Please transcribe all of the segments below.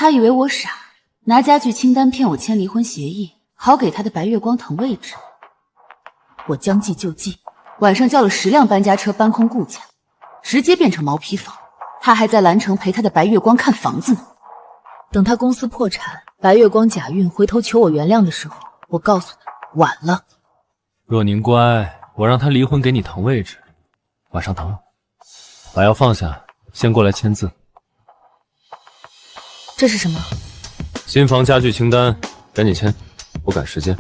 他以为我傻，拿家具清单骗我签离婚协议，好给他的白月光腾位置。我将计就计，晚上叫了10辆搬家车搬空顾家，直接变成毛坯房。他还在兰城陪他的白月光看房子呢。等他公司破产，白月光假孕回头求我原谅的时候，我告诉他晚了。若您乖，我让他离婚给你腾位置，晚上等我。把药放下，先过来签字。这是什么？新房家具清单，赶紧签，我赶时间。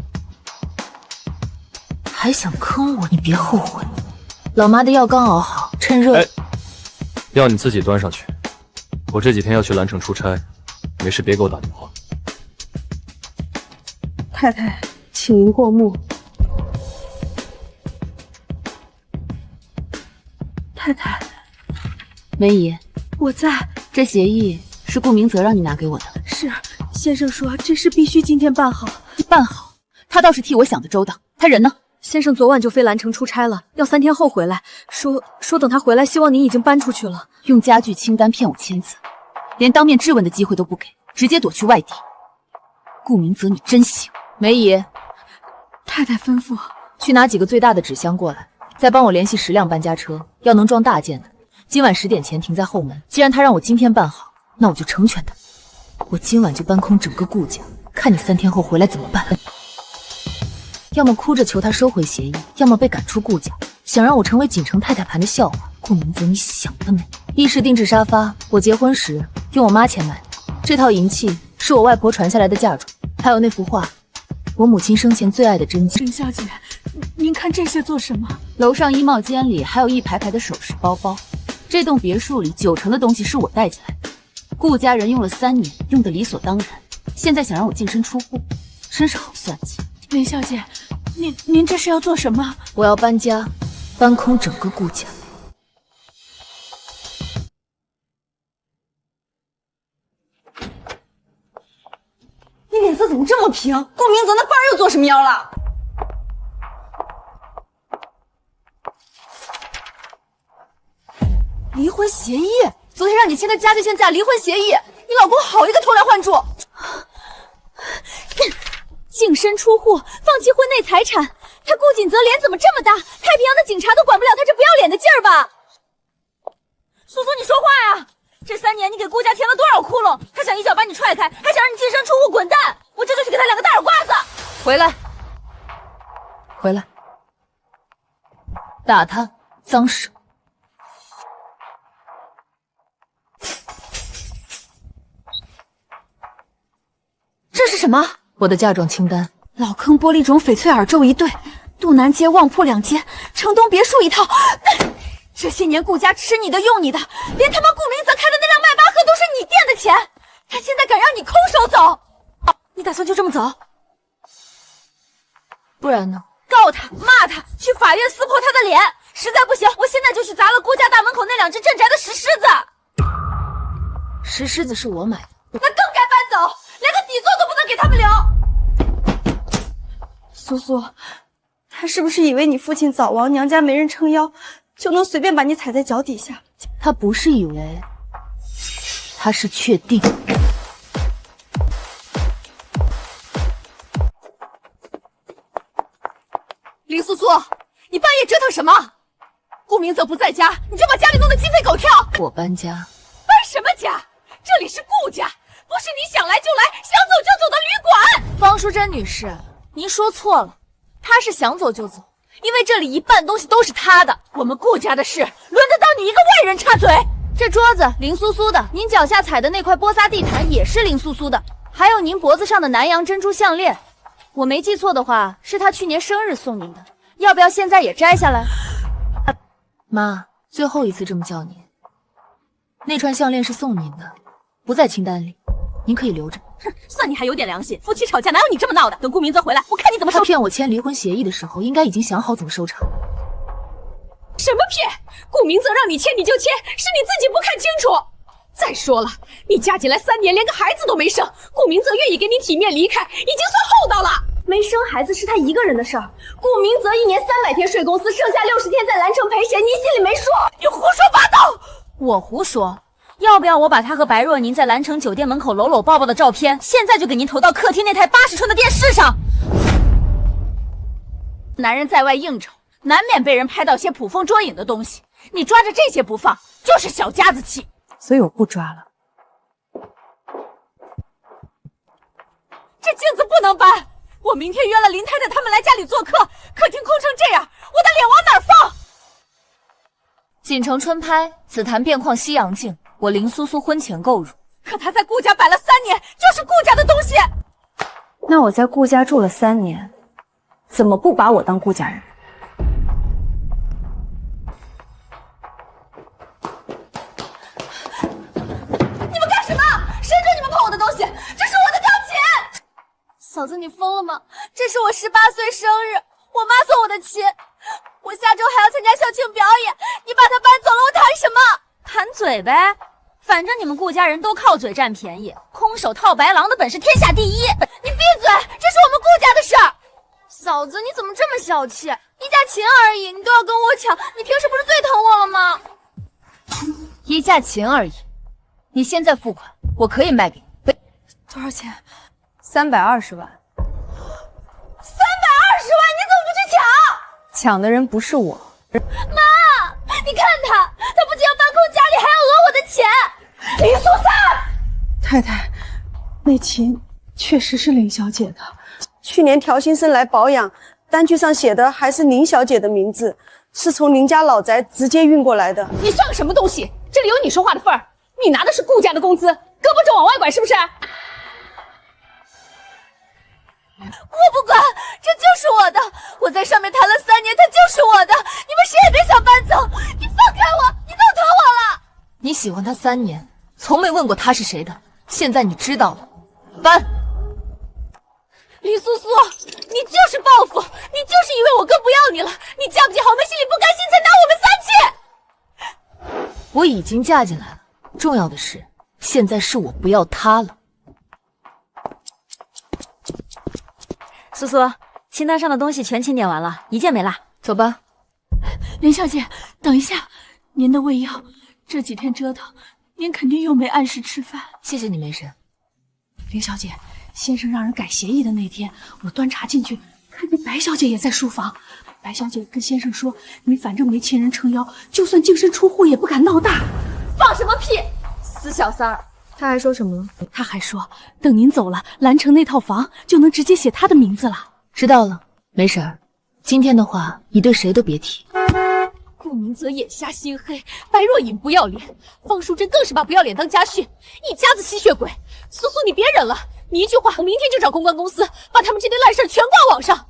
还想坑我，你别后悔。老妈的药刚熬好，趁热。药你自己端上去。我这几天要去兰城出差，没事别给我打电话。太太，请您过目。太太，梅姨，我在。这协议是顾明泽让你拿给我的。是，先生说这事必须今天办好。办好？他倒是替我想的周到。他人呢？先生昨晚就飞兰城出差了，要3天后回来。说等他回来，希望您已经搬出去了。用家具清单骗我签字，连当面质问的机会都不给，直接躲去外地。顾明泽，你真行。梅姨，太太吩咐，去拿几个最大的纸箱过来，再帮我联系10辆搬家车，要能装大件的。今晚10点前停在后门。既然他让我今天办好，那我就成全他。我今晚就搬空整个顾家，看你3天后回来怎么办。要么哭着求他收回协议，要么被赶出顾家。想让我成为锦城太太盘的笑话，顾明泽，你想得美！意式定制沙发，我结婚时用我妈钱买的。这套银器是我外婆传下来的嫁妆，还有那幅画，我母亲生前最爱的真迹。林小姐，您看这些做什么？楼上衣帽间里还有一排排的首饰包包。这栋别墅里90%的东西是我带进来的，顾家人用了3年，用得理所当然。现在想让我净身出户，真是好算计。林小姐，您这是要做什么？我要搬家，搬空整个顾家。你脸色怎么这么平？顾明泽那爸又做什么妖了？离婚协议？昨天让你签的家具限价离婚协议，你老公好一个偷梁换柱！净身出户，放弃婚内财产，他顾锦泽脸怎么这么大？太平洋的警察都管不了他这不要脸的劲儿吧？苏苏，你说话呀！这3年你给顾家填了多少窟窿？他想一脚把你踹开，还想让你净身出户滚蛋！我这就去给他2个大耳刮子！回来，回来，打他，脏手！这是什么？我的嫁妆清单。老坑玻璃种翡翠耳坠1对，杜南街旺铺2间，城东别墅1套。这些年顾家吃你的用你的，连他妈顾明泽开的那辆迈巴赫都是你垫的钱，他现在敢让你空手走？你打算就这么走？不然呢？告他，骂他，去法院撕破他的脸！实在不行，我现在就去砸了顾家大门口那2只镇宅的石狮子。石狮子是我买的，那更该搬走，连个底座都不能给他们留。苏苏，他是不是以为你父亲早亡，娘家没人撑腰，就能随便把你踩在脚底下？他不是以为，他是确定。林苏苏，你半夜折腾什么？顾明泽不在家，你就把家里弄得鸡飞狗跳。我搬家。搬什么家？这里是顾家，不是你想来就来、想走就走的旅馆。方淑珍女士，您说错了，他是想走就走，因为这里一半东西都是他的。我们顾家的事，轮得到你一个外人插嘴？这桌子林苏苏的，您脚下踩的那块波萨地毯也是林苏苏的，还有您脖子上的南洋珍珠项链，我没记错的话，是他去年生日送您的，要不要现在也摘下来？妈，最后一次这么叫您。那串项链是送您的，不在清单里，您可以留着。哼，算你还有点良心，夫妻吵架哪有你这么闹的？等顾明泽回来，我看你怎么收。他骗我签离婚协议的时候，应该已经想好怎么收场。什么骗？顾明泽让你签你就签，是你自己不看清楚。再说了，你嫁进来3年，连个孩子都没生，顾明泽愿意给你体面离开，已经算厚道了。没生孩子是他一个人的事儿，顾明泽1年300天睡公司，剩下60天在兰城陪闲，你心里没数？你胡说八道！我胡说？要不要我把他和白若宁在蓝城酒店门口搂搂抱抱的照片，现在就给您投到客厅那台80寸的电视上？男人在外应酬，难免被人拍到些捕风捉影的东西，你抓着这些不放，就是小家子气。所以我不抓了。这镜子不能搬，我明天约了林太太他们来家里做客，客厅空成这样，我的脸往哪儿放？锦城春拍，紫檀变况西洋镜，我林苏苏婚前购入。可他在顾家摆了3年，就是顾家的东西。那我在顾家住了3年，怎么不把我当顾家人？你们干什么？谁准你们碰我的东西？这是我的钢琴！嫂子，你疯了吗？这是我18岁生日，我妈送我的琴。我下周还要参加校庆表演，你把它搬走了，我谈什么？谈嘴呗，反正你们顾家人都靠嘴占便宜，空手套白狼的本事天下第一。你闭嘴，这是我们顾家的事儿。嫂子，你怎么这么小气？一架琴而已，你都要跟我抢，你平时不是最疼我了吗？一架琴而已，你现在付款，我可以卖给你。多少钱？320万。320万，你怎么不去抢？抢的人不是我。妈，你看他不仅要搬空家里，还要讹我的钱。林苏三，太太，那琴确实是林小姐的。去年调新生来保养，单据上写的还是林小姐的名字，是从林家老宅直接运过来的。你算个什么东西？这里有你说话的份儿。你拿的是顾家的工资，胳膊肘往外拐是不是？我不管，这就是我的。我在上面谈了3年，它就是我的。你们谁也别想搬走。你放开我，你弄疼我了。你喜欢他3年，从没问过他是谁的，现在你知道了。搬。李苏苏，你就是报复，你就是以为我哥不要你了。你嫁不进豪门，心里不甘心，才拿我们3气。我已经嫁进来了，重要的是，现在是我不要他了。苏苏，清单上的东西全清点完了，一件没落。走吧。林小姐，等一下，您的胃药这几天折腾，您肯定又没按时吃饭。谢谢你，梅婶。林小姐，先生让人改协议的那天，我端茶进去，看见白小姐也在书房。白小姐跟先生说，你反正没亲人撑腰，就算净身出户也不敢闹大。放什么屁！死小三儿！他还说什么了？他还说，等您走了，蓝城那套房就能直接写他的名字了。知道了，梅婶儿。今天的话，你对谁都别提。顾明泽眼瞎心黑，白若隐不要脸，方淑珍更是把不要脸当家训，一家子吸血鬼。苏苏，你别忍了，你一句话，我明天就找公关公司，把他们这堆烂事全挂网上。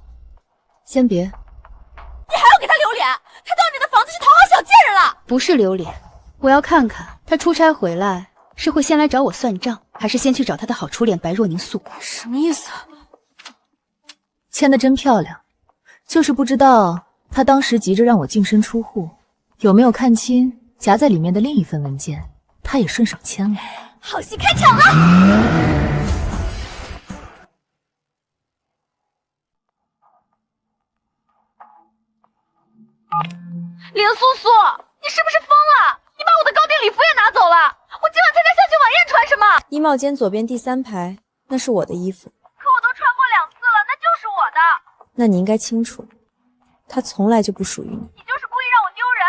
先别。你还要给他留脸？他到你的房子去讨好小贱人了？不是留脸，我要看看他出差回来是会先来找我算账，还是先去找他的好初恋白若宁诉苦。什么意思？签得真漂亮，就是不知道他当时急着让我净身出户，有没有看清夹在里面的另一份文件，他也顺手签了。好戏开场了！林苏苏，你是不是疯了？你把我的高定礼服也拿走了，我今晚参加校庆晚宴穿什么？衣帽间左边第3排，那是我的衣服。可我都穿过2次了，那就是我的。那你应该清楚，它从来就不属于你。你就是故意让我丢人。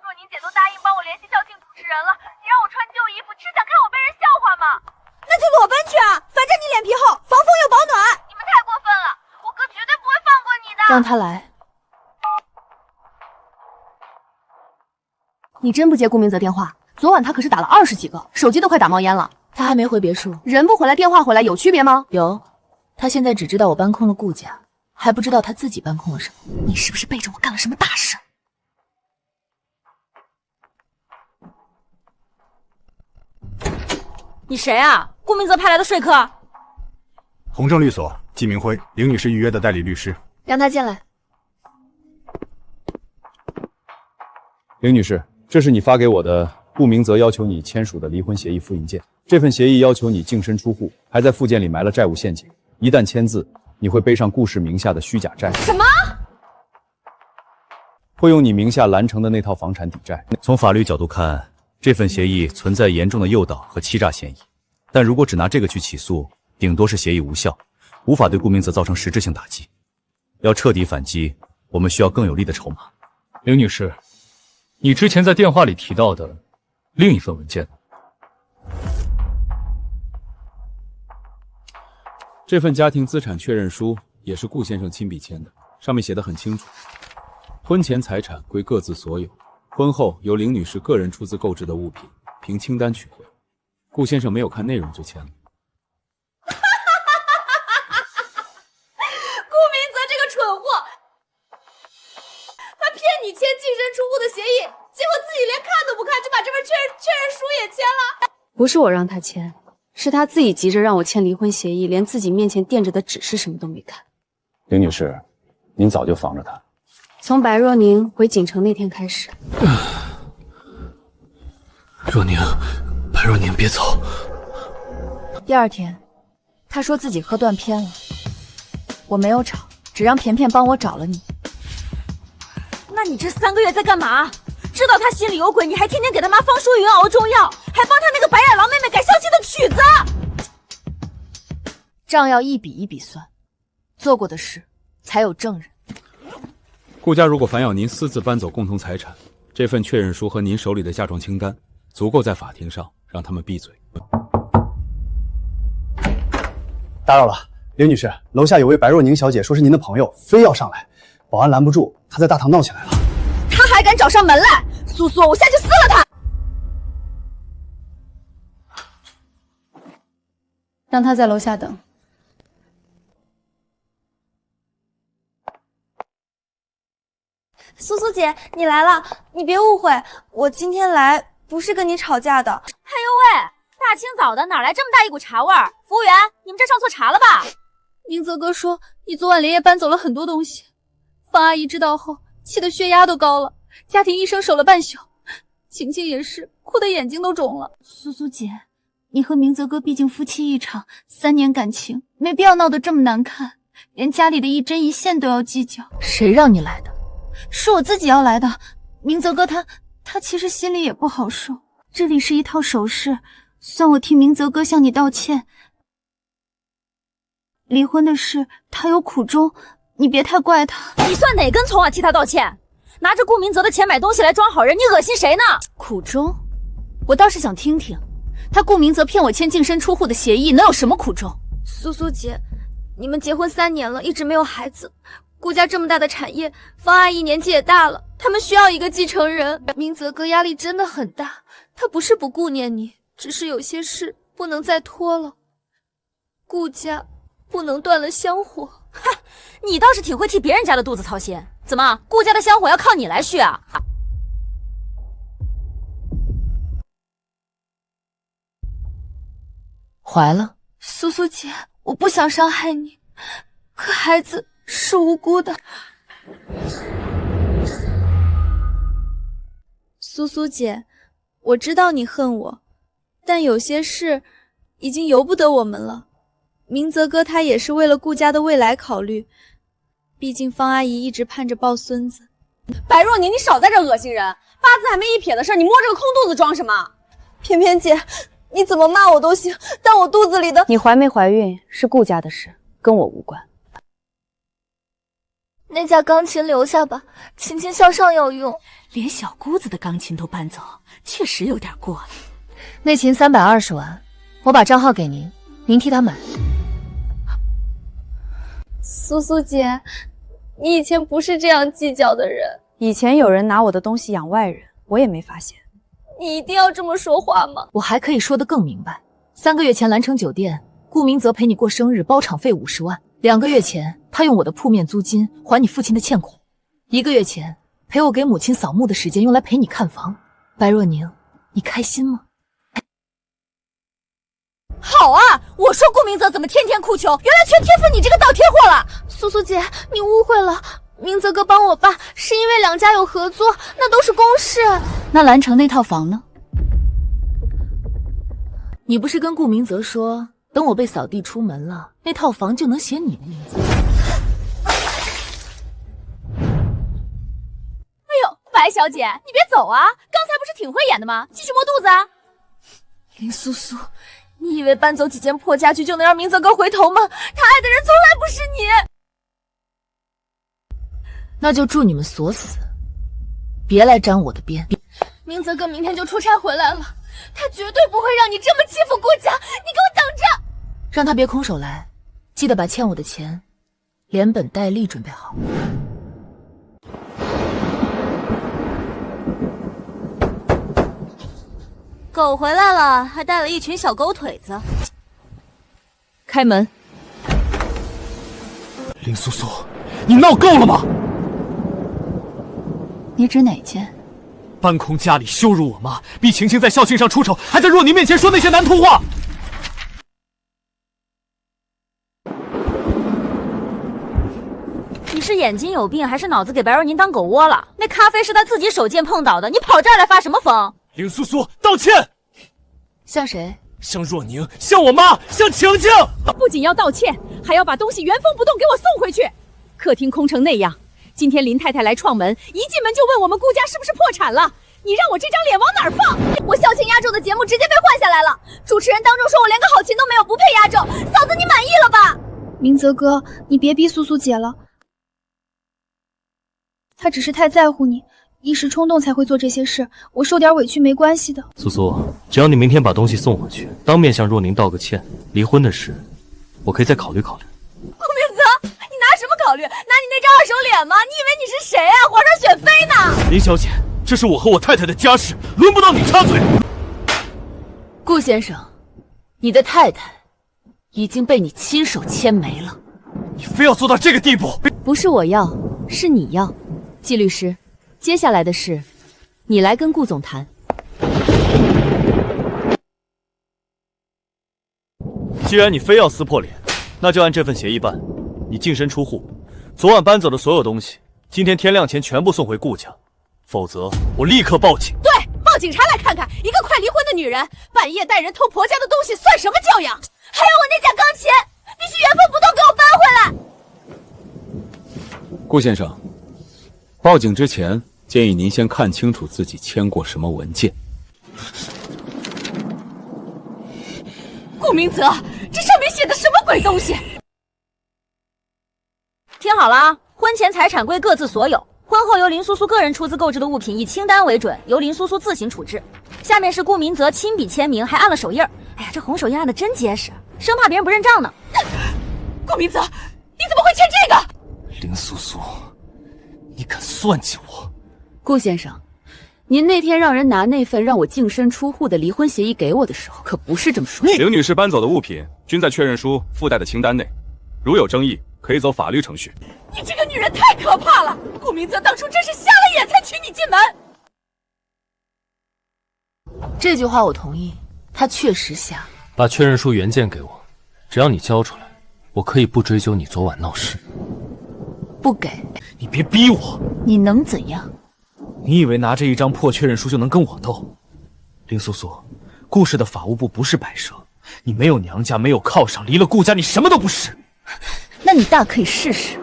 若宁姐都答应帮我联系校庆主持人了，你让我穿旧衣服，是想看我被人笑话吗？那就裸奔去啊！反正你脸皮厚，防风又保暖。你们太过分了，我哥绝对不会放过你的。让他来。你真不接顾明泽电话？昨晚他可是打了20几个，手机都快打冒烟了。他还没回别墅，人不回来，电话回来有区别吗？有，他现在只知道我搬空了顾家，还不知道他自己搬空了什么。你是不是背着我干了什么大事？你谁啊？顾明泽派来的说客。宏正律所，季明辉，林女士预约的代理律师。让他进来。林女士，这是你发给我的顾明泽要求你签署的离婚协议复印件。这份协议要求你净身出户，还在附件里埋了债务陷阱。一旦签字，你会背上顾氏名下的虚假债。什么？会用你名下蓝城的那套房产抵债。从法律角度看，这份协议存在严重的诱导和欺诈嫌疑，但如果只拿这个去起诉，顶多是协议无效，无法对顾明泽造成实质性打击。要彻底反击，我们需要更有力的筹码。凌女士，你之前在电话里提到的另一份文件呢？这份家庭资产确认书也是顾先生亲笔签的，上面写得很清楚，婚前财产归各自所有，婚后由凌女士个人出资购置的物品凭清单取回。顾先生没有看内容就签了。顾明泽这个蠢货，他骗你签净身出户的协议，结果自己连看都不看就把这份确认书也签了。不是我让他签，是他自己急着让我签离婚协议，连自己面前垫着的指示什么都没看。凌女士，您早就防着他。从白若宁回锦城那天开始。若宁，白若宁，别走。第二天，他说自己喝断片了，我没有吵，只让甜甜帮我找了你。那你这3个月在干嘛？知道他心里有鬼，你还天天给他妈方淑云熬中药，还帮他那个白眼狼妹妹改相亲的曲子。账要一笔一笔算，做过的事才有证人。顾家如果反咬您私自搬走共同财产，这份确认书和您手里的嫁妆清单，足够在法庭上让他们闭嘴。打扰了，林女士，楼下有位白若宁小姐说是您的朋友，非要上来，保安拦不住，她在大堂闹起来了。他还敢找上门来？苏苏，我下去撕了他！让他在楼下等。苏苏姐，你来了，你别误会，我今天来不是跟你吵架的。哎呦喂，大清早的哪来这么大一股茶味儿？服务员，你们这上错茶了吧？明泽哥说你昨晚连夜搬走了很多东西，方阿姨知道后气得血压都高了，家庭医生守了半宿，晴晴也是哭得眼睛都肿了。苏苏姐，你和明泽哥毕竟夫妻一场，3年感情，没必要闹得这么难看，连家里的一针一线都要计较。谁让你来的？是我自己要来的。明泽哥他其实心里也不好受。这里是一套首饰，算我替明泽哥向你道歉。离婚的事他有苦衷，你别太怪他。你算哪根葱啊？替他道歉？拿着顾明泽的钱买东西来装好人，你恶心谁呢？苦衷？我倒是想听听，他顾明泽骗我签净身出户的协议，能有什么苦衷？苏苏姐，你们结婚3年了，一直没有孩子。顾家这么大的产业，方阿姨年纪也大了，他们需要一个继承人。明泽哥压力真的很大，他不是不顾念你，只是有些事不能再拖了。顾家不能断了香火。哈，你倒是挺会替别人家的肚子操心。怎么，顾家的香火要靠你来续啊？怀了？苏苏姐，我不想伤害你，可孩子是无辜的。苏苏姐，我知道你恨我，但有些事已经由不得我们了。明泽哥他也是为了顾家的未来考虑，毕竟方阿姨一直盼着抱孙子。白若宁，你少在这恶心人！八字还没一撇的事，你摸这个空肚子装什么？偏偏姐，你怎么骂我都行，但我肚子里的……你怀没怀孕是顾家的事，跟我无关。那架钢琴留下吧，琴琴向上要用。连小姑子的钢琴都搬走，确实有点过了。那琴320万，我把账号给您，您替他买。苏苏姐，你以前不是这样计较的人。以前有人拿我的东西养外人，我也没发现。你一定要这么说话吗？我还可以说得更明白。3个月前，蓝城酒店，顾明泽陪你过生日，包场费50万。2个月前，他用我的铺面租金还你父亲的欠款。1个月前，陪我给母亲扫墓的时间用来陪你看房。白若宁，你开心吗？好啊！我说顾明泽怎么天天哭穷，原来全贴附你这个倒贴货了。苏苏姐，你误会了，明泽哥帮我爸是因为2家有合作，那都是公事。那蓝城那套房呢？你不是跟顾明泽说，等我被扫地出门了，那套房就能写你的名字？哎呦，白小姐，你别走啊！刚才不是挺会演的吗？继续摸肚子啊！林苏苏，你以为搬走几件破家具就能让明泽哥回头吗？他爱的人从来不是你。那就祝你们锁死，别来沾我的边。明泽哥明天就出差回来了，他绝对不会让你这么欺负顾家，你给我等着！让他别空手来，记得把欠我的钱连本带利准备好。狗回来了，还带了一群小狗腿子。开门。林苏苏，你闹够了吗？你指哪件？搬空家里，羞辱我妈，逼晴晴在校庆上出丑，还在若宁面前说那些难听话。你是眼睛有病，还是脑子给白若宁当狗窝了？那咖啡是他自己手贱碰倒的，你跑这儿来发什么疯？林苏苏，道歉！向谁？向若宁，向我妈，向晴晴！不仅要道歉，还要把东西原封不动给我送回去。客厅空成那样，今天林太太来串门，一进门就问我们顾家是不是破产了。你让我这张脸往哪儿放？我校庆压轴的节目直接被换下来了，主持人当众说我连个好琴都没有，不配压轴。嫂子，你满意了吧？明泽哥，你别逼苏苏姐了，她只是太在乎你，一时冲动才会做这些事，我受点委屈没关系的。苏苏，只要你明天把东西送回去，当面向若宁道个歉，离婚的事，我可以再考虑考虑。顾明泽，你拿什么考虑？拿你那张二手脸吗？你以为你是谁啊？皇上选妃呢？林小姐，这是我和我太太的家事，轮不到你插嘴。顾先生，你的太太已经被你亲手牵没了。你非要做到这个地步？不是我要，是你要。季律师，接下来的事，你来跟顾总谈。既然你非要撕破脸，那就按这份协议办。你净身出户，昨晚搬走的所有东西，今天天亮前全部送回顾家，否则我立刻报警。对，报警察来看看，一个快离婚的女人，半夜带人偷婆家的东西，算什么教养？还有我那架钢琴，必须原封不动给我搬回来。顾先生，报警之前，建议您先看清楚自己签过什么文件。顾明泽，这上面写的什么鬼东西？听好了啊，婚前财产归各自所有，婚后由林苏苏个人出资购置的物品以清单为准，由林苏苏自行处置。下面是顾明泽亲笔签名，还按了手印儿。哎呀，这红手印按的真结实，生怕别人不认账呢。顾明泽，你怎么会签这个？林苏苏，你敢算计我？顾先生，您那天让人拿那份让我净身出户的离婚协议给我的时候，可不是这么说。刘女士搬走的物品均在确认书附带的清单内，如有争议，可以走法律程序。你这个女人太可怕了！顾明泽当初真是瞎了眼才娶你进门。这句话我同意，他确实瞎。把确认书原件给我，只要你交出来，我可以不追究你昨晚闹事。不给，你别逼我。你能怎样？你以为拿着一张破确认书就能跟我斗？林苏苏，顾氏的法务部不是摆设，你没有娘家，没有靠上，离了顾家，你什么都不是。那你大可以试试。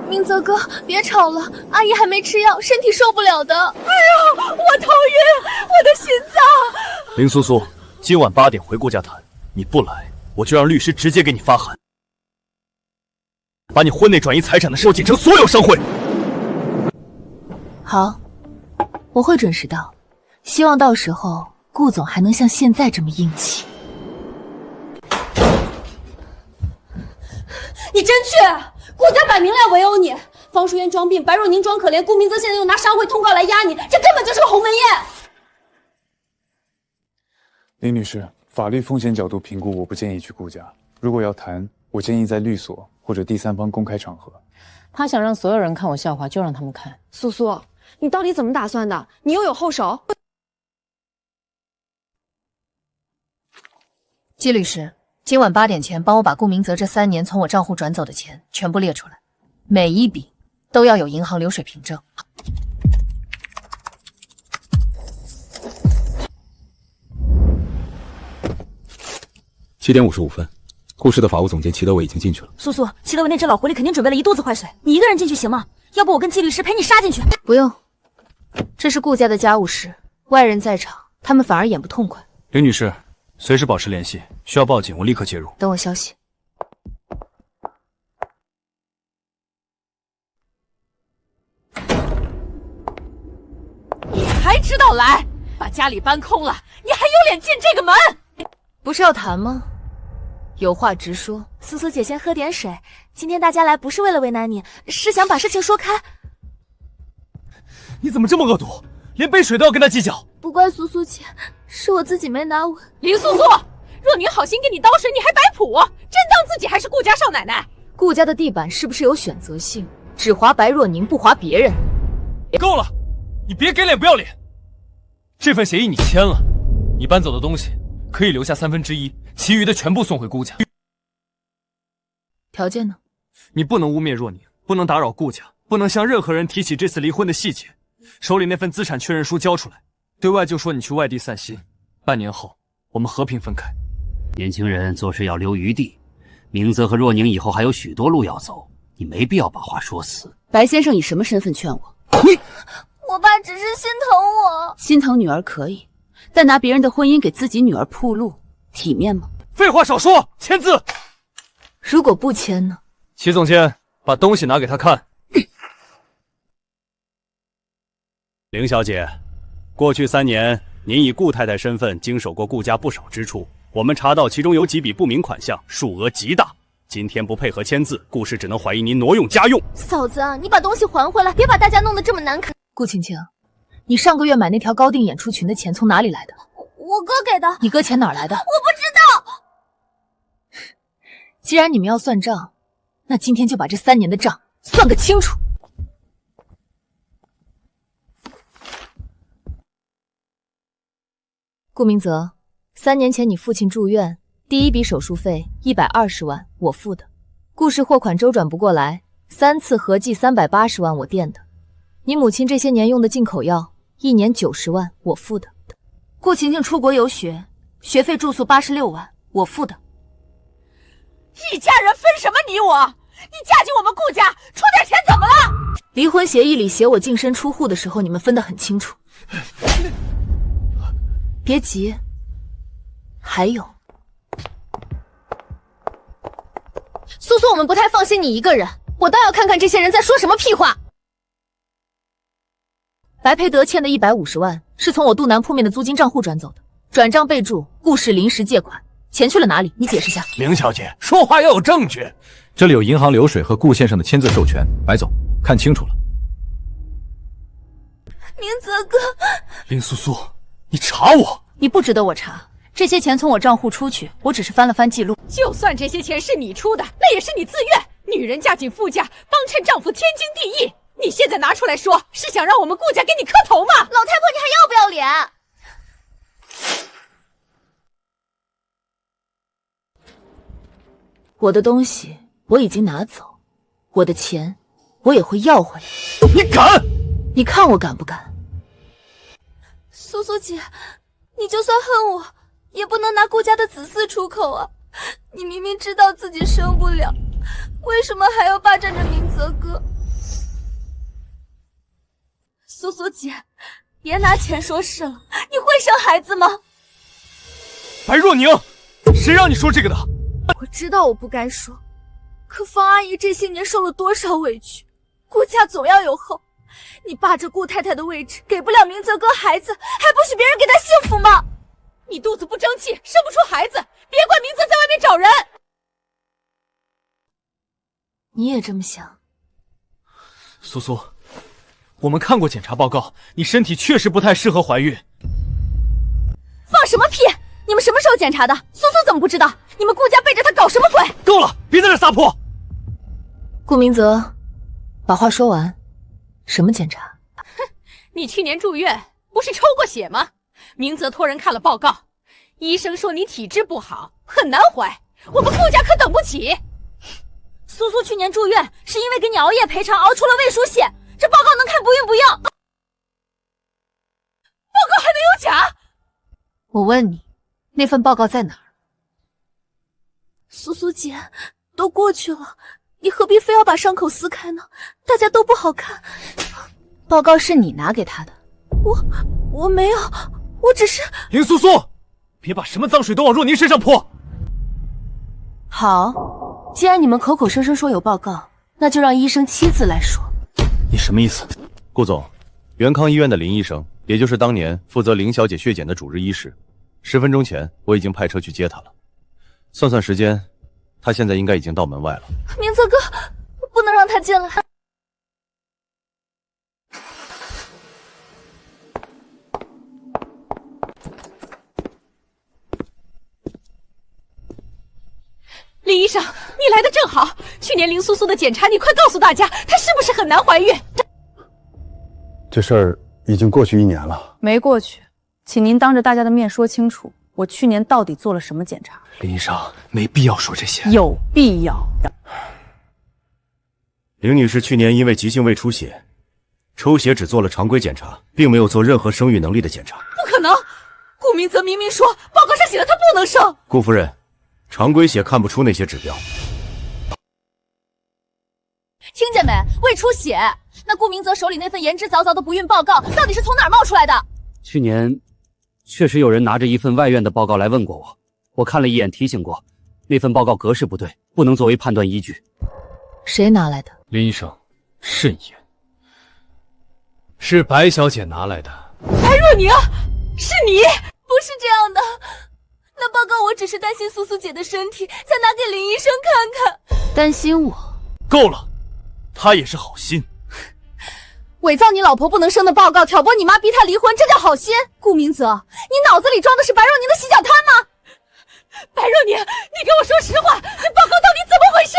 明泽哥，别吵了，阿姨还没吃药，身体受不了的。哎呀，我头晕，我的心脏。林苏苏，今晚8点回顾家谈，你不来，我就让律师直接给你发函，把你婚内转移财产的收紧成所有商会。好，我会准时到，希望到时候顾总还能像现在这么硬气。你真去？顾家摆明了要围殴你，方淑妍装病，白若宁装可怜，顾明泽现在又拿商会通告来压你，这根本就是个鸿门宴。林女士，法律风险角度评估，我不建议去顾家。如果要谈，我建议在律所或者第三方公开场合。他想让所有人看我笑话，就让他们看。苏苏，你到底怎么打算的？你又有后手？季律师，今晚8点前帮我把顾明泽这3年从我账户转走的钱全部列出来，每一笔都要有银行流水凭证。7点55分，顾氏的法务总监齐德伟已经进去了。苏苏，齐德伟那只老狐狸肯定准备了一肚子坏水，你一个人进去行吗？要不我跟季律师陪你杀进去。不用，这是顾家的家务事，外人在场，他们反而眼不痛快。林女士，随时保持联系，需要报警，我立刻介入。等我消息。你还知道来？把家里搬空了，你还有脸进这个门？不是要谈吗？有话直说。苏苏姐，先喝点水。今天大家来不是为了为难你，是想把事情说开。你怎么这么恶毒，连杯水都要跟他计较？不怪苏苏姐，是我自己没拿稳。林苏苏，若宁好心给你倒水，你还摆谱，真当自己还是顾家少奶奶？顾家的地板是不是有选择性，只划白若宁，不划别人？够了，你别给脸不要脸。这份协议你签了，你搬走的东西可以留下1/3，其余的全部送回顾家。条件呢？你不能污蔑若宁，不能打扰顾家，不能向任何人提起这次离婚的细节。手里那份资产确认书交出来，对外就说你去外地散心，半年后我们和平分开。年轻人做事要留余地，明泽和若宁以后还有许多路要走，你没必要把话说死。白先生以什么身份劝我？我爸只是心疼我，心疼女儿可以，但拿别人的婚姻给自己女儿铺路，体面吗？废话少说，签字。如果不签呢？齐总监，把东西拿给他看。凌小姐，过去3年，您以顾太太身份经手过顾家不少支出，我们查到其中有几笔不明款项，数额极大。今天不配合签字，顾氏只能怀疑您挪用家用。嫂子，你把东西还回来，别把大家弄得这么难看。顾青青，你上个月买那条高定演出裙的钱从哪里来的？我哥给的。你哥钱哪儿来的？我不知道。既然你们要算账，那今天就把这3年的账算个清楚。顾明泽，3年前你父亲住院，第一笔手术费120万，我付的。顾氏货款周转不过来，3次合计380万，我垫的。你母亲这些年用的进口药，1年90万，我付的。顾晴晴出国游学，学费住宿86万，我付的。一家人分什么你我？你嫁进我们顾家，出点钱怎么了？离婚协议里写我净身出户的时候，你们分得很清楚。别急，还有。苏苏，我们不太放心你一个人，我倒要看看这些人在说什么屁话。白培德欠的150万是从我杜南铺面的租金账户转走的，转账备注顾氏临时借款，钱去了哪里？你解释下。凌小姐，说话要有证据。这里有银行流水和顾先生的签字授权，白总看清楚了。明泽哥，林苏苏，你查我？你不值得我查，这些钱从我账户出去，我只是翻了翻记录。就算这些钱是你出的，那也是你自愿。女人嫁进夫家，帮衬丈夫天经地义。你现在拿出来说，是想让我们顾家给你磕头吗？老太婆，你还要不要脸？我的东西我已经拿走，我的钱我也会要回来。你敢？你看我敢不敢？苏苏姐，你就算恨我，也不能拿顾家的子嗣出口啊！你明明知道自己生不了，为什么还要霸占着明泽哥？苏苏姐，别拿钱说事了，你会生孩子吗？白若宁，谁让你说这个的？我知道我不该说，可方阿姨这些年受了多少委屈，顾家总要有后。你霸着顾太太的位置，给不了明泽哥孩子，还不许别人给他幸福吗？你肚子不争气，生不出孩子，别怪明泽在外面找人。你也这么想？苏苏，我们看过检查报告，你身体确实不太适合怀孕。放什么屁！你们什么时候检查的？苏苏怎么不知道？你们顾家背着他搞什么鬼？够了，别在这撒泼！顾明泽，把话说完。什么检查？哼，你去年住院不是抽过血吗？明泽托人看了报告，医生说你体质不好，很难怀，我们顾家可等不起。苏苏去年住院是因为给你熬夜赔偿熬出了胃输血，这报告能看不孕不孕？报告还能有假？我问你，那份报告在哪儿？苏苏姐，都过去了，你何必非要把伤口撕开呢？大家都不好看。报告是你拿给他的，我没有，我只是……林苏苏，别把什么脏水都往若宁身上泼。好，既然你们口口声声说有报告，那就让医生亲自来说。你什么意思？顾总，元康医院的林医生，也就是当年负责林小姐血检的主治医师，10分钟前我已经派车去接她了。算算时间，她现在应该已经到门外了。明泽哥，不能让他进来。林医生，你来的正好。去年林苏苏的检查，你快告诉大家，她是不是很难怀孕？这事儿已经过去1年了。没过去，请您当着大家的面说清楚，我去年到底做了什么检查？林医生，没必要说这些。有必要。林女士去年因为急性胃出血，抽血只做了常规检查，并没有做任何生育能力的检查。不可能！顾明泽明明说报告上写的她不能生。顾夫人，常规血看不出那些指标。听见没？胃出血。那顾明泽手里那份言之凿凿的不孕报告，到底是从哪儿冒出来的？去年确实有人拿着一份外院的报告来问过我，我看了一眼，提醒过，那份报告格式不对，不能作为判断依据。谁拿来的？林医生，慎言。是白小姐拿来的。白若宁，是你？不是这样的，那报告我只是担心苏苏姐的身体，才拿给林医生看看。担心我？够了，他也是好心。伪造你老婆不能生的报告，挑拨你妈逼她离婚，这叫好心？顾明泽，你脑子里装的是白若宁的洗脚摊吗？白若宁，你给我说实话，这报告到底怎么回事？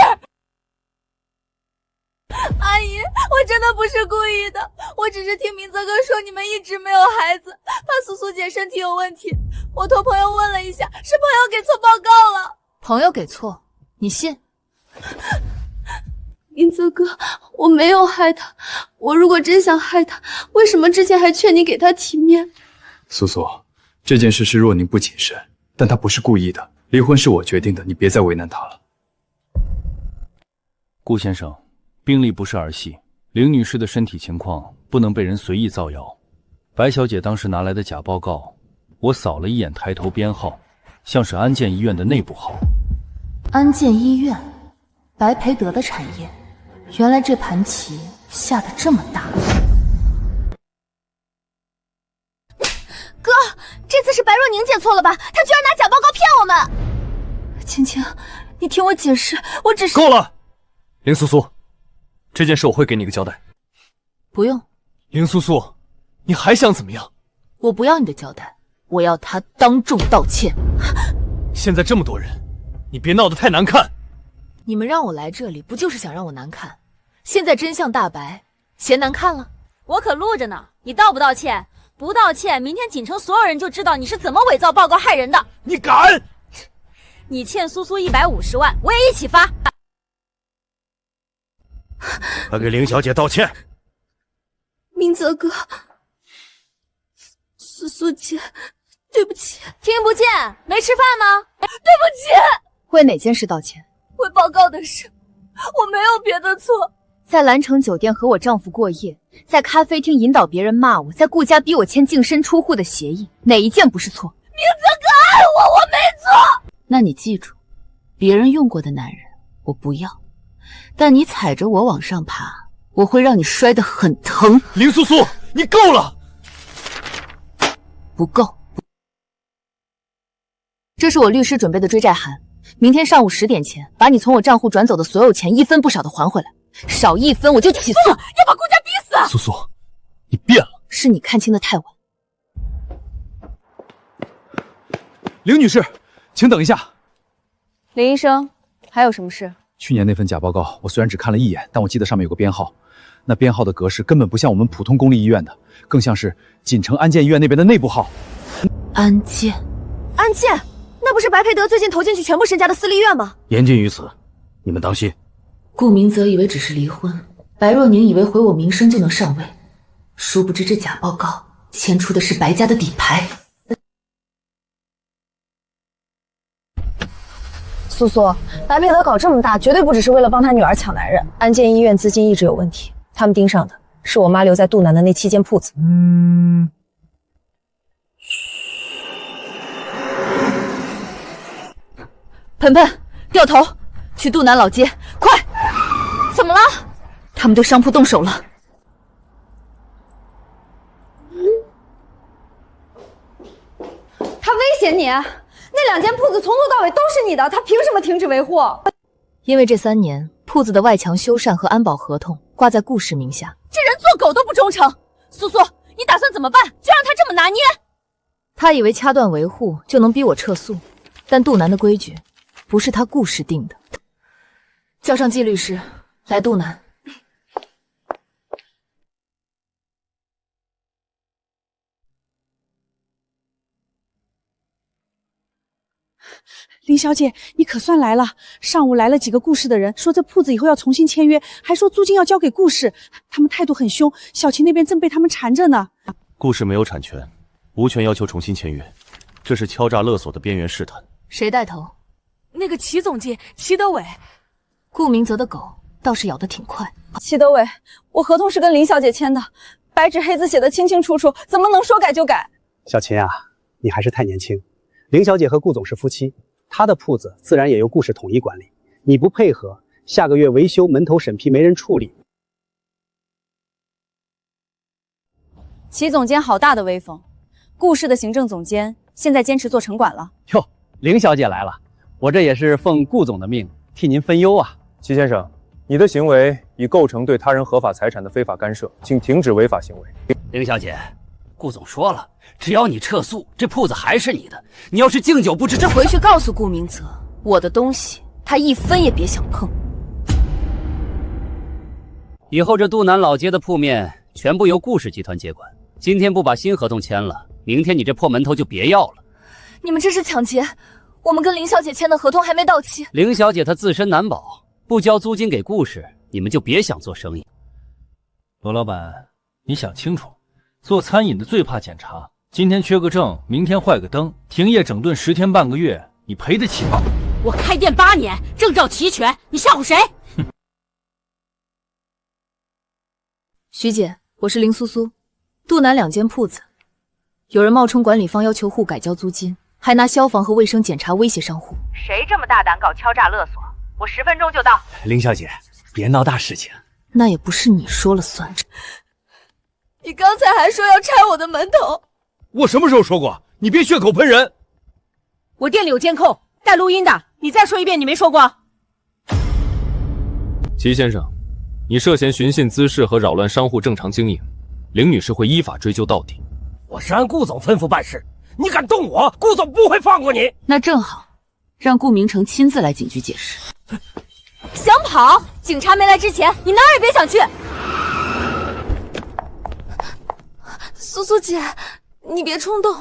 阿姨，我真的不是故意的，我只是听明泽哥说你们一直没有孩子，怕苏苏姐身体有问题，我托朋友问了一下，是朋友给错报告了。朋友给错，你信？明泽哥，我没有害他，我如果真想害他，为什么之前还劝你给他体面？苏苏，这件事是若宁不谨慎，但她不是故意的，离婚是我决定的，你别再为难她了。顾先生，病例不是儿戏，林女士的身体情况不能被人随意造谣。白小姐当时拿来的假报告，我扫了一眼抬头编号，像是安建医院的内部号。安建医院，白培德的产业，原来这盘棋下得这么大。哥，这次是白若宁姐错了吧？她居然拿假报告骗我们！青青，你听我解释，我只是……够了，林苏苏，这件事我会给你个交代。不用。林苏苏，你还想怎么样？我不要你的交代，我要他当众道歉。现在这么多人，你别闹得太难看。你们让我来这里，不就是想让我难看？现在真相大白，嫌难看了？我可录着呢，你道不道歉？不道歉，明天锦城所有人就知道你是怎么伪造报告害人的。你敢？你欠苏苏150万，我也一起发。快给林小姐道歉。明泽哥，苏苏姐，对不起。听不见？没吃饭吗？对不起。为哪件事道歉？为报告的事，我没有别的错。在兰城酒店和我丈夫过夜，在咖啡厅引导别人骂我，在顾家逼我签净身出户的协议，哪一件不是错？明泽哥爱我，我没错。那你记住，别人用过的男人我不要，但你踩着我往上爬，我会让你摔得很疼。林苏苏，你够了！不够。这是我律师准备的追债函，明天上午10点前把你从我账户转走的所有钱1分不少的还回来，少1分我就起诉，要把顾家逼死。苏苏，你变了。是你看清的太晚。林女士，请等一下。林医生，还有什么事？去年那份假报告，我虽然只看了一眼，但我记得上面有个编号，那编号的格式根本不像我们普通公立医院的，更像是锦城安建医院那边的内部号。安建，安建，那不是白培德最近投进去全部身家的私立医院吗？言尽于此，你们当心。顾明泽以为只是离婚，白若宁以为毁我名声就能上位，殊不知这假报告牵出的是白家的底牌。苏苏，白培德搞这么大，绝对不只是为了帮他女儿抢男人。安建医院资金一直有问题，他们盯上的是我妈留在杜南的那7间铺子。盆盆，掉头去杜南老街，快！怎么了？他们对商铺动手了。他威胁你？那2间铺子从头到尾都是你的，他凭什么停止维护？因为这3年铺子的外墙修缮和安保合同挂在顾氏名下。这人做狗都不忠诚。苏苏，你打算怎么办？就让他这么拿捏？他以为掐断维护就能逼我撤诉，但杜南的规矩不是他顾氏定的。叫上季律师来杜南。林小姐，你可算来了！上午来了几个顾氏的人，说这铺子以后要重新签约，还说租金要交给顾氏。他们态度很凶，小琴那边正被他们缠着呢。顾氏没有产权，无权要求重新签约，这是敲诈勒索的边缘试探。谁带头？那个齐总监齐德伟。顾明泽的狗倒是咬得挺快。齐德伟，我合同是跟林小姐签的，白纸黑字写的清清楚楚，怎么能说改就改？小琴啊，你还是太年轻。林小姐和顾总是夫妻，她的铺子自然也由顾氏统一管理。你不配合，下个月维修门头审批没人处理。齐总监好大的威风，顾氏的行政总监现在坚持做城管了。哟，林小姐来了，我这也是奉顾总的命替您分忧啊。齐先生，你的行为已构成对他人合法财产的非法干涉，请停止违法行为。林小姐，顾总说了，只要你撤诉，这铺子还是你的。你要是敬酒不吃，回去告诉顾明泽，我的东西他1分也别想碰。以后这杜南老街的铺面全部由顾氏集团接管。今天不把新合同签了，明天你这破门头就别要了。你们这是抢劫！我们跟林小姐签的合同还没到期。林小姐她自身难保，不交租金给顾氏，你们就别想做生意。罗老板，你想清楚，做餐饮的最怕检查。今天缺个证，明天坏个灯，停业整顿10天半个月，你赔得起吗？我开店8年，证照齐全，你吓唬谁？徐姐，我是林苏苏。杜南2间铺子，有人冒充管理方要求户改交租金，还拿消防和卫生检查威胁商户。谁这么大胆搞敲诈勒索？我10分钟就到。林小姐，别闹大事情。那也不是你说了算。你刚才还说要拆我的门头。我什么时候说过？你别血口喷人。我店里有监控，带录音的。你再说一遍，你没说过。齐先生，你涉嫌寻衅滋事和扰乱商户正常经营，林女士会依法追究到底。我是按顾总吩咐办事，你敢动我，顾总不会放过你。那正好，让顾明成亲自来警局解释。想跑？警察没来之前，你哪儿也别想去。苏苏姐，你别冲动。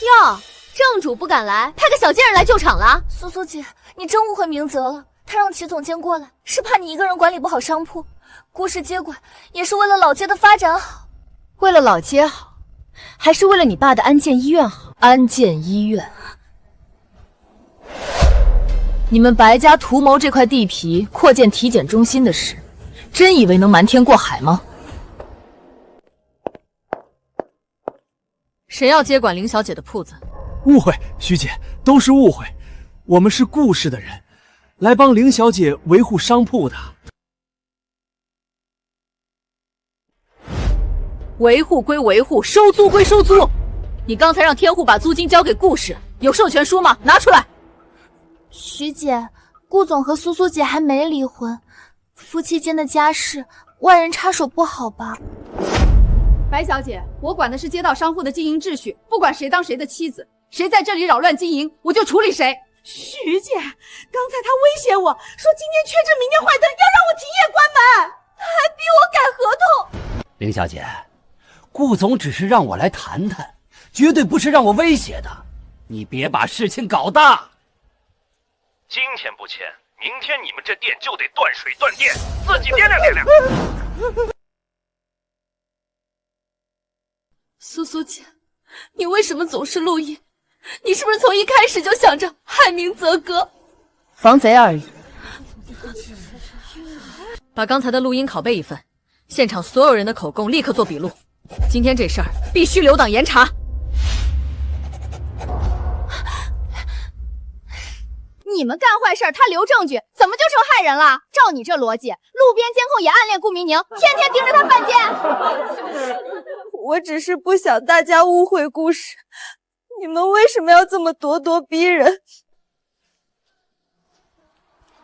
哟，正主不敢来，派个小贱人来救场了。苏苏姐，你真误会明泽了。他让齐总监过来，是怕你一个人管理不好商铺。顾氏接管也是为了老街的发展好。为了老街好，还是为了你爸的安建医院好？安建医院，你们白家图谋这块地皮扩建体检中心的事，真以为能瞒天过海吗？谁要接管林小姐的铺子？误会，徐姐，都是误会。我们是顾氏的人，来帮林小姐维护商铺的。维护归维护，收租归收租。你刚才让天户把租金交给顾氏，有授权书吗？拿出来。徐姐，顾总和苏苏姐还没离婚，夫妻间的家事，外人插手不好吧？白小姐，我管的是街道商户的经营秩序，不管谁当谁的妻子，谁在这里扰乱经营，我就处理谁。徐姐，刚才他威胁我说今天缺证，明天坏灯，要让我停业关门，他还逼我改合同。林小姐，顾总只是让我来谈谈，绝对不是让我威胁的，你别把事情搞大。今天不签，明天你们这店就得断水断电，自己掂量掂量。苏苏姐，你为什么总是录音？你是不是从一开始就想着害明泽哥？防贼而已。把刚才的录音拷贝一份，现场所有人的口供立刻做笔录。今天这事儿必须留档严查。你们干坏事，他留证据，怎么就成害人了？照你这逻辑，路边监控也暗恋顾明宁，天天盯着他犯贱。我只是不想大家误会故事，你们为什么要这么咄咄逼人？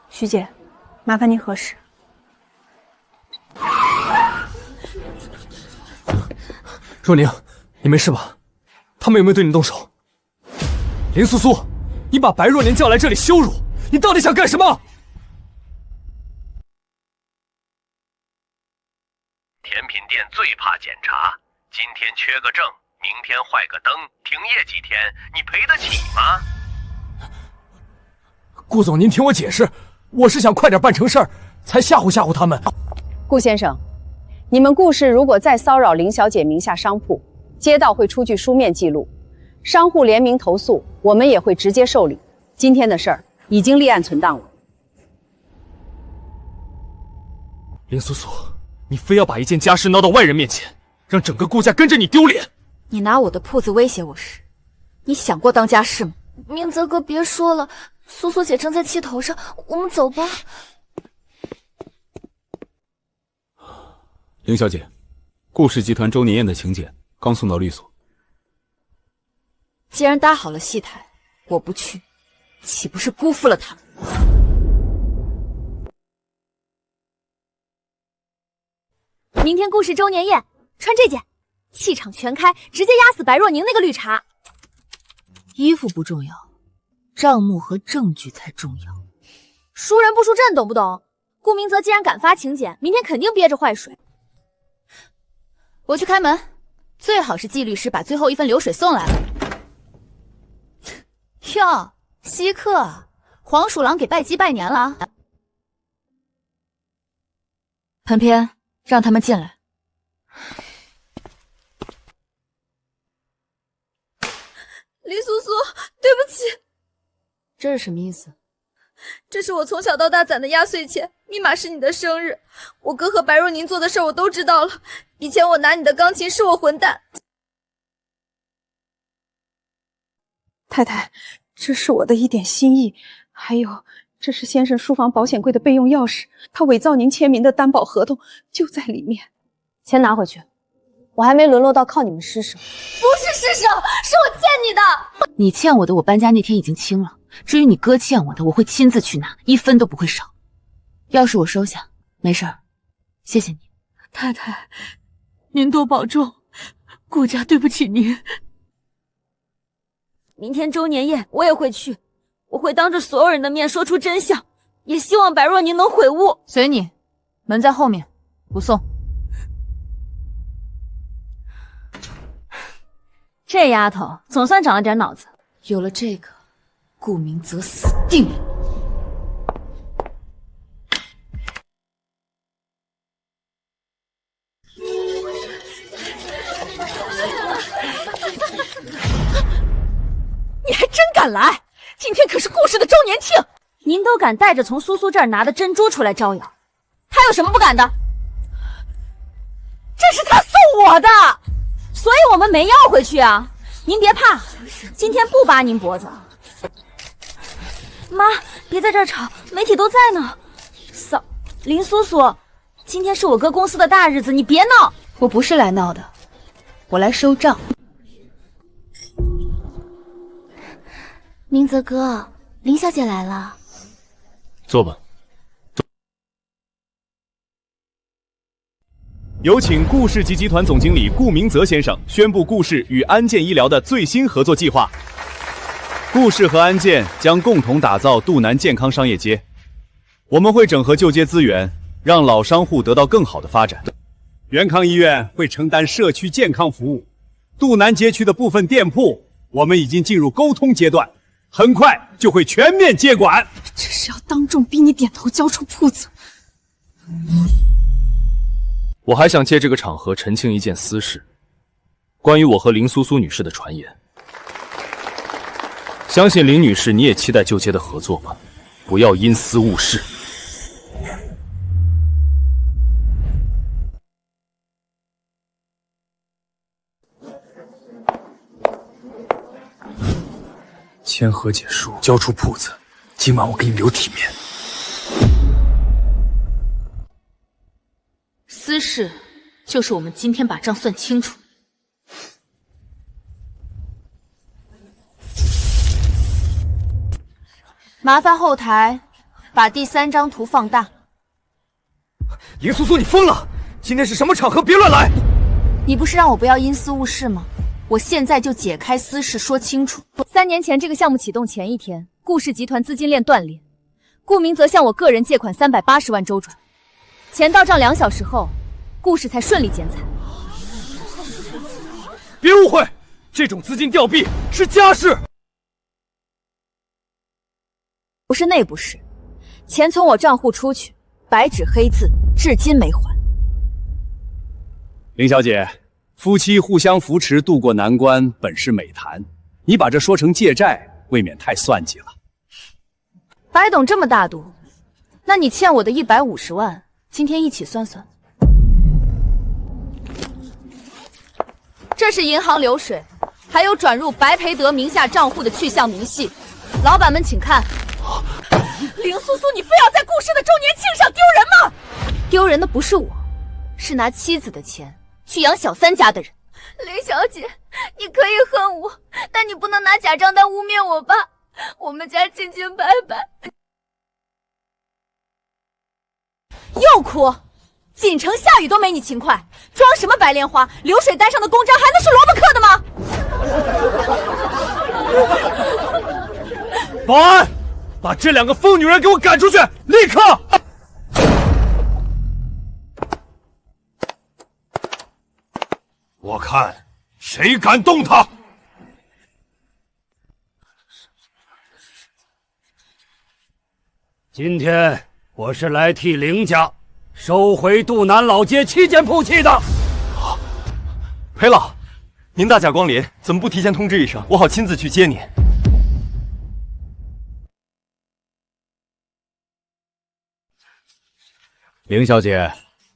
徐姐，麻烦您核实。若宁，你没事吧？他们有没有对你动手？林苏苏，你把白若宁叫来这里羞辱，你到底想干什么？甜品店最怕检查，今天缺个证，明天坏个灯，停业几天，你赔得起吗？顾总，您听我解释，我是想快点办成事儿，才吓唬吓唬他们。顾先生，你们顾氏如果再骚扰林小姐名下商铺，街道会出具书面记录，商户联名投诉，我们也会直接受理。今天的事儿已经立案存档了。林苏苏，你非要把一件家事闹到外人面前，让整个顾家跟着你丢脸。你拿我的铺子威胁我时，你想过当家事吗？明泽哥，别说了，苏苏姐正在气头上，我们走吧。林小姐，顾氏集团周年宴的请柬刚送到律所。既然搭好了戏台，我不去，岂不是辜负了他们？明天顾氏周年宴，穿这件，气场全开，直接压死白若宁那个绿茶。衣服不重要，账目和证据才重要。输人不输阵，懂不懂？顾明泽既然敢发请柬，明天肯定憋着坏水。我去开门，最好是季律师把最后一份流水送来了。哟，稀客，黄鼠狼给拜鸡拜年了啊！潘偏，让他们进来。林苏苏，对不起。这是什么意思？这是我从小到大攒的压岁钱，密码是你的生日。我哥和白若宁做的事我都知道了。以前我拿你的钢琴是我混蛋。太太，这是我的一点心意，还有，这是先生书房保险柜的备用钥匙，他伪造您签名的担保合同就在里面。钱拿回去，我还没沦落到靠你们施舍。不是施舍，是我欠你的。你欠我的，我搬家那天已经清了。至于你哥欠我的，我会亲自去拿，一分都不会少。钥匙我收下，没事儿，谢谢你。太太，您多保重，顾家对不起您。明天周年宴我也会去，我会当着所有人的面说出真相，也希望白若宁能悔悟。随你，门在后面，不送。这丫头总算长了点脑子，有了这个，顾明泽死定了。你还真敢来！今天可是顾氏的周年庆，您都敢带着从苏苏这儿拿的珍珠出来招摇，他有什么不敢的？这是他送我的，所以我们没要回去啊。您别怕，今天不扒您脖子。妈，别在这儿吵，媒体都在呢。林苏苏，今天是我哥公司的大日子，你别闹。我不是来闹的，我来收账。明泽哥，林小姐来了。坐吧。有请顾氏集团总经理顾明泽先生宣布顾氏与安健医疗的最新合作计划。顾氏和安健将共同打造杜南健康商业街，我们会整合旧街资源，让老商户得到更好的发展。元康医院会承担社区健康服务，杜南街区的部分店铺我们已经进入沟通阶段，很快就会全面接管。这是要当众逼你点头交出铺子。我还想借这个场合澄清一件私事，关于我和林苏苏女士的传言。相信林女士你也期待旧街的合作吧，不要因私误事。签和解书，交出铺子，今晚我给你留体面。私事就是我们今天把账算清楚。麻烦后台把第3张图放大。林苏苏，你疯了！今天是什么场合？别乱来！你不是让我不要因私误事吗？我现在就解开私事，说清楚。3年前这个项目启动前一天，顾氏集团资金链断裂，顾明泽向我个人借款380万周转，钱到账2小时后，顾氏才顺利剪彩。别误会，这种资金调弊是家事，不是内部事。钱从我账户出去，白纸黑字，至今没还。林小姐，夫妻互相扶持渡过难关，本是美谈。你把这说成借债，未免太算计了。白董这么大度，那你欠我的150万，今天一起算算。这是银行流水，还有转入白培德名下账户的去向明细。老板们请看。林苏苏，你非要在顾氏的周年庆上丢人吗？丢人的不是我，是拿妻子的钱去养小三家的人。林小姐，你可以恨我，但你不能拿假账单污蔑我吧？我们家清清白白。又哭，锦城下雨都没你勤快，装什么白莲花？流水单上的公章还能是萝卜刻的吗？保安，把这2个疯女人给我赶出去，立刻！我看谁敢动他！今天我是来替林家收回杜南老街7间铺契的。裴老，您大驾光临，怎么不提前通知一声，我好亲自去接您？林小姐，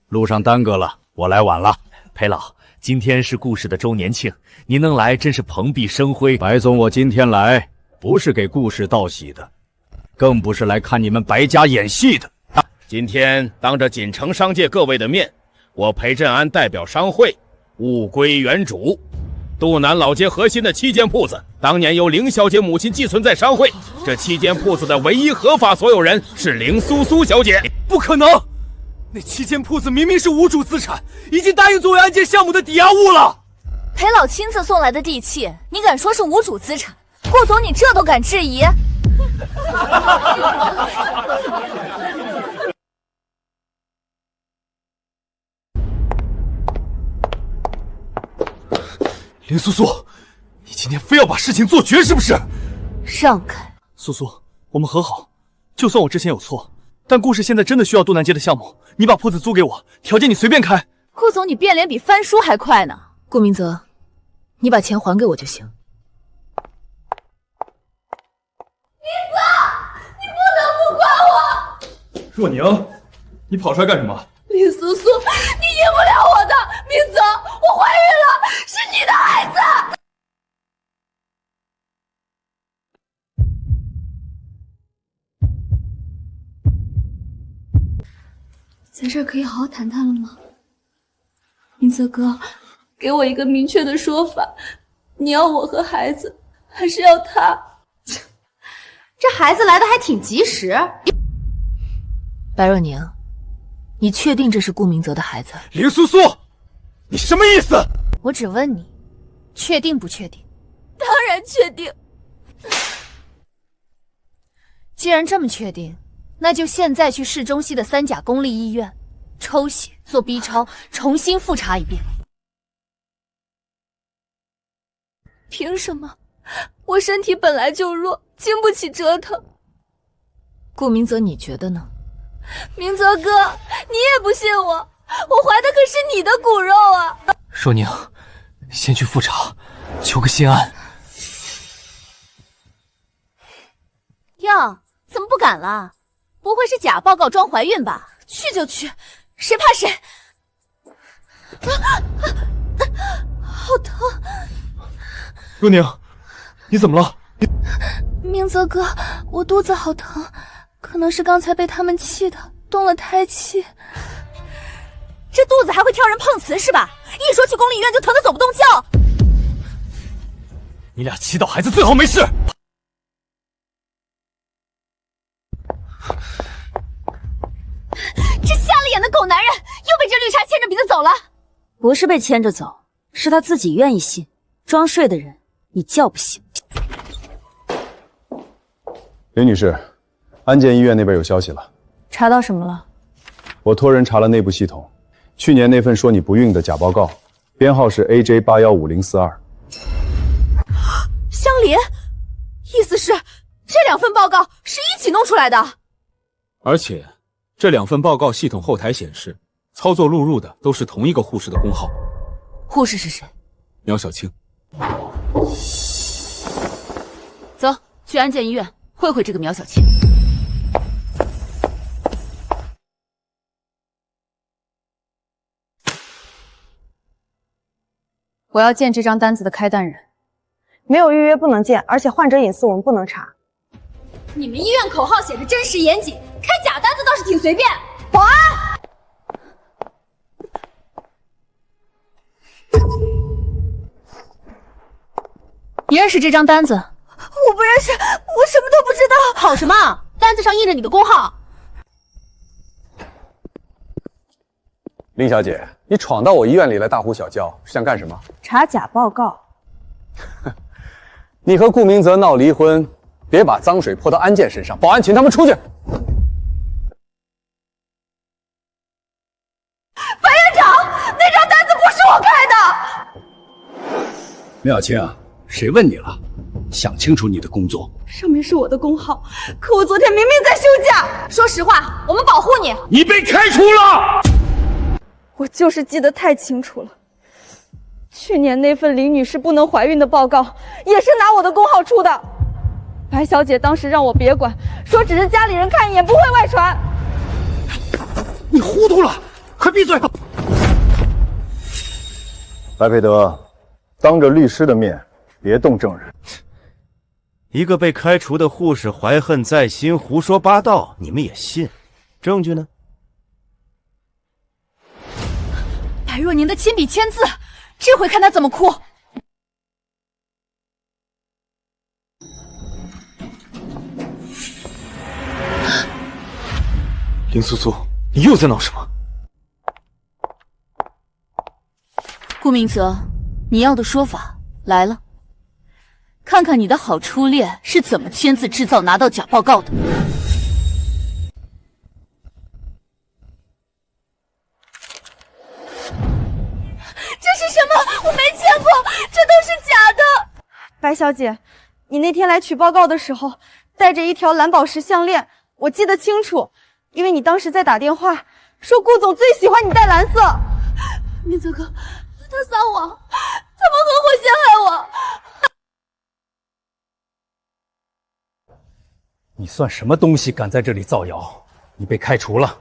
路上耽搁了，我来晚了。裴老，今天是顾氏的周年庆，您能来真是蓬荜生辉。白总，我今天来不是给顾氏道喜的，更不是来看你们白家演戏的。今天当着锦城商界各位的面，我裴振安代表商会物归原主。杜南老街核心的7间铺子，当年由凌小姐母亲寄存在商会。这7间铺子的唯一合法所有人是凌苏苏小姐。不可能！那7间铺子明明是无主资产，已经答应作为案件项目的抵押物了。裴老亲自送来的地契，你敢说是无主资产？顾总，你这都敢质疑？林苏苏，你今天非要把事情做绝是不是？让开！苏苏，我们和好。就算我之前有错，但顾氏现在真的需要杜南街的项目，你把铺子租给我，条件你随便开。顾总，你变脸比翻书还快呢。顾明泽，你把钱还给我就行。明泽，你不能不管我！若宁，你跑出来干什么？林苏苏，你赢不了我的。明泽，我怀孕了，是你的孩子。在这儿可以好好谈谈了吗？明泽哥，给我一个明确的说法，你要我和孩子，还是要他？这孩子来的还挺及时。白若宁，你确定这是顾明泽的孩子？林苏苏，你什么意思？我只问你，确定不确定？当然确定。既然这么确定，那就现在去市中西的3甲公立医院抽血做 B 超，重新复查一遍。凭什么？我身体本来就弱，经不起折腾。顾明泽，你觉得呢？明泽哥，你也不信我，我怀的可是你的骨肉啊！若宁，先去复查，求个心安。哟，怎么不敢了？不会是假报告装怀孕吧？去就去，谁怕谁！好疼！若宁，你怎么了？明泽哥，我肚子好疼，可能是刚才被他们气的，动了胎气。这肚子还会挑人碰瓷是吧？一说去公立医院就疼得走不动觉。你俩祈祷孩子最好没事。这瞎了眼的狗男人又被这绿茶牵着鼻子走了。不是被牵着走，是他自己愿意信。装睡的人，你叫不醒。林女士，安建医院那边有消息了。查到什么了？我托人查了内部系统，去年那份说你不孕的假报告，编号是 AJ815042。相连，意思是这2份报告是一起弄出来的。而且这2份报告系统后台显示，操作录入的都是同一个护士的工号。护士是谁？苗小青。走，去安建医院会会这个苗小青。我要见这张单子的开单人。没有预约不能见，而且患者隐私我们不能查。你们医院口号写着真实严谨，开假单子倒是挺随便。保安，你认识这张单子？我不认识，我什么都不知道。跑什么？单子上印着你的工号。林小姐，你闯到我医院里来大呼小叫，是想干什么？查假报告。你和顾明泽闹离婚，别把脏水泼到安建身上。保安，请他们出去。白院长，那张单子不是我开的。苗小青，谁问你了？想清楚你的工作。上面是我的工号，可我昨天明明在休假。说实话，我们保护你。你被开除了。我就是记得太清楚了。去年那份林女士不能怀孕的报告，也是拿我的工号出的。白小姐当时让我别管，说只是家里人看一眼，不会外传。你糊涂了，快闭嘴！白培德，当着律师的面，别动证人。一个被开除的护士怀恨在心，胡说八道，你们也信？证据呢？白若宁的亲笔签字，这回看他怎么哭。林苏苏，你又在闹什么？顾明泽，你要的说法来了，看看你的好初恋是怎么签字制造拿到假报告的。这是什么？我没见过，这都是假的。白小姐，你那天来取报告的时候，带着一条蓝宝石项链，我记得清楚，因为你当时在打电话说顾总最喜欢你戴蓝色。明泽哥，他撒谎，他们合伙陷害我。你算什么东西，敢在这里造谣？你被开除了。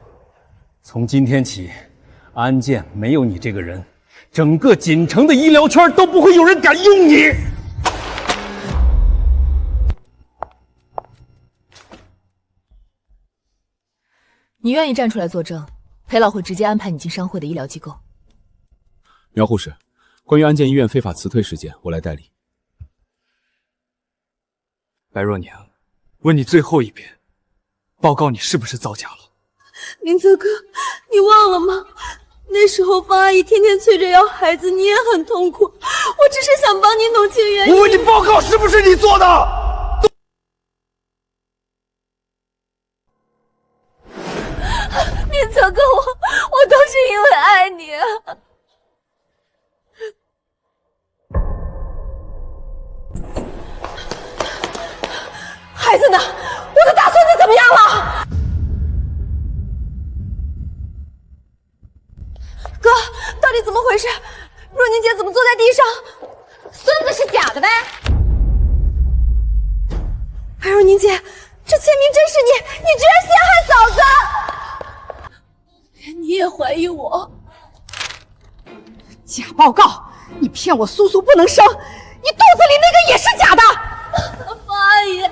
从今天起，安建没有你这个人，整个锦城的医疗圈都不会有人敢用你。你愿意站出来作证，裴老会直接安排你进商会的医疗机构。苗护士，关于安建医院非法辞退事件，我来代理。白若宁，问你最后一遍，报告你是不是造假了？明泽哥，你忘了吗？那时候方阿姨天天催着要孩子，你也很痛苦。我只是想帮你弄清原因。我问你，报告是不是你做的？明泽哥，我都是因为爱你。孩子呢？我的大孙子怎么样了？哥，到底怎么回事？若宁姐怎么坐在地上？孙子是假的呗？白若宁姐，这签名真是你，你居然陷害嫂子！连你也怀疑我？假报告！你骗我苏苏不能生，你肚子里那个也是假的！方阿姨，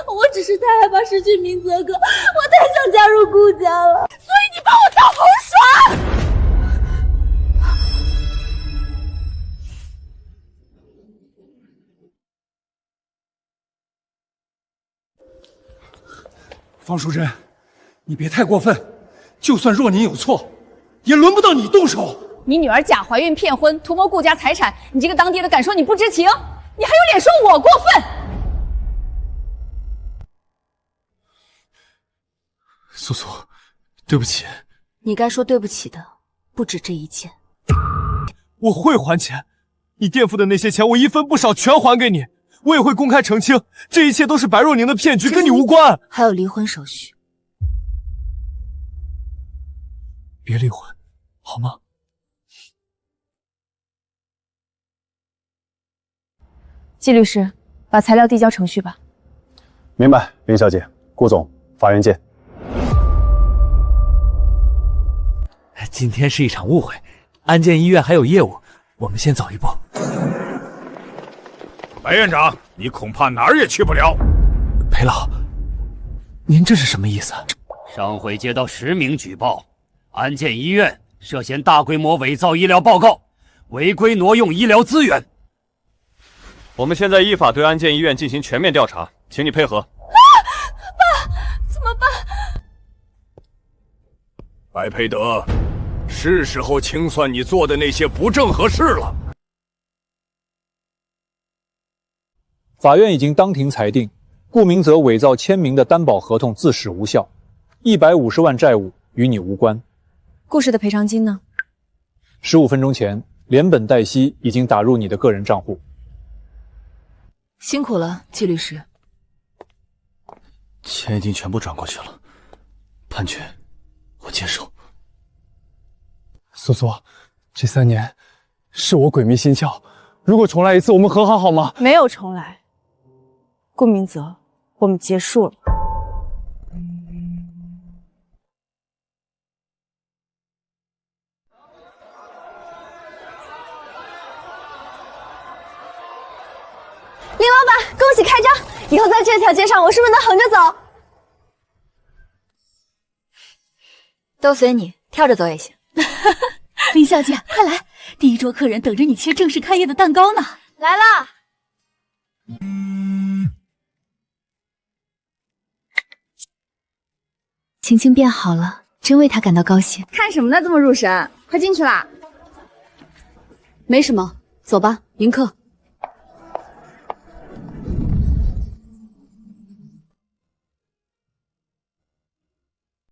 我只是太害怕失去明泽哥，我太想加入顾家了，所以你帮我当红耍。方淑珍，你别太过分，就算若宁有错，也轮不到你动手。你女儿假怀孕骗婚，图谋顾家财产，你这个当爹的敢说你不知情？你还有脸说我过分？苏苏，对不起。你该说对不起的不止这一件。我会还钱，你垫付的那些钱，我一分不少全还给你。我也会公开澄清，这一切都是白若宁的骗局，跟你无关。还有离婚手续。别离婚，好吗？季律师，把材料递交程序吧。明白，林小姐。顾总，法院见。今天是一场误会，安建医院还有业务，我们先走一步。白院长，你恐怕哪儿也去不了。裴老，您这是什么意思？上回接到10名举报，安建医院涉嫌大规模伪造医疗报告，违规挪用医疗资源。我们现在依法对安建医院进行全面调查，请你配合。爸，怎么办？白培德，是时候清算你做的那些不正和事了。法院已经当庭裁定，顾明泽伪造签名的担保合同自始无效，150万债务与你无关。顾氏的赔偿金呢？15分钟前，连本带息已经打入你的个人账户。辛苦了，季律师。钱已经全部转过去了，判决我接受。苏苏，这3年是我鬼迷心窍，如果重来一次，我们和好好吗？没有重来。顾明泽，我们结束了。林老板，恭喜开张！以后在这条街上，我是不是能横着走？都随你，跳着走也行。林小姐，快来，第一桌客人等着你切正式开业的蛋糕呢。来啦！晴晴变好了，真为她感到高兴。看什么呢？这么入神，快进去啦！没什么，走吧，迎客。